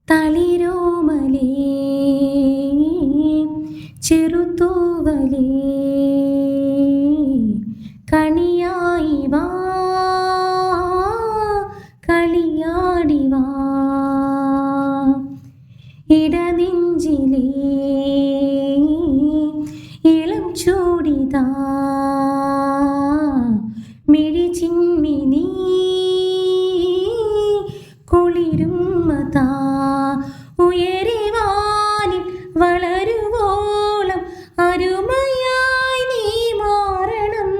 തളിരോമലേ ചെറുതൂവലേ കണിയായി വാ കളിയാടി വാ ഇടനെഞ്ചിലേ ഇളം ചൂടിതാ മിഴിചിമ്മിനി കുളിരുമ്മതാ ഉയരെ വാനിൽ വളരുവോളം അരുമയായി നീ മാറണം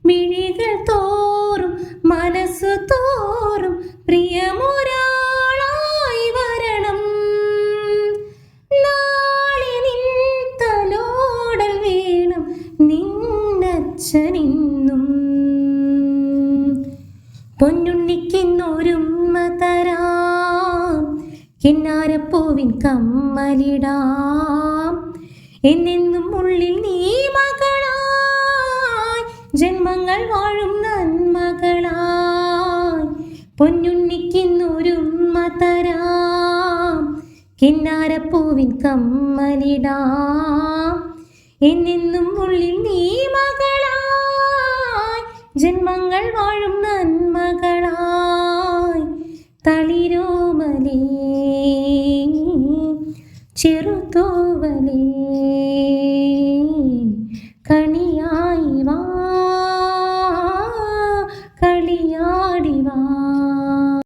മിഴികൾ തോറും മനസ്സു തോറും പ്രിയമൊരാളായി വരണം നാളെ നിൻ തലോടൽ വേണം നിന്നച്ഛനിന്നും പൊന്നുണ്ണിക്കിന്നൊരുമ്മ തരാം കിന്നാരപ്പൂവിൻ കമ്മലിടാം എന്നെന്നും ഉള്ളിൽ നീ മകളായി ജന്മങ്ങൾ വാഴും നന്മകളായി പൊന്നുണ്ണിക്കിന്നൊരുമ്മ തരാം കിന്നാരപ്പൂവിൻ കമ്മലിടാം എന്നെന്നും ഉള്ളിൽ നീ മകളായി ജന്മങ്ങൾ വാഴും നന്മകളായി തളിരോമലേ ചെറുതോ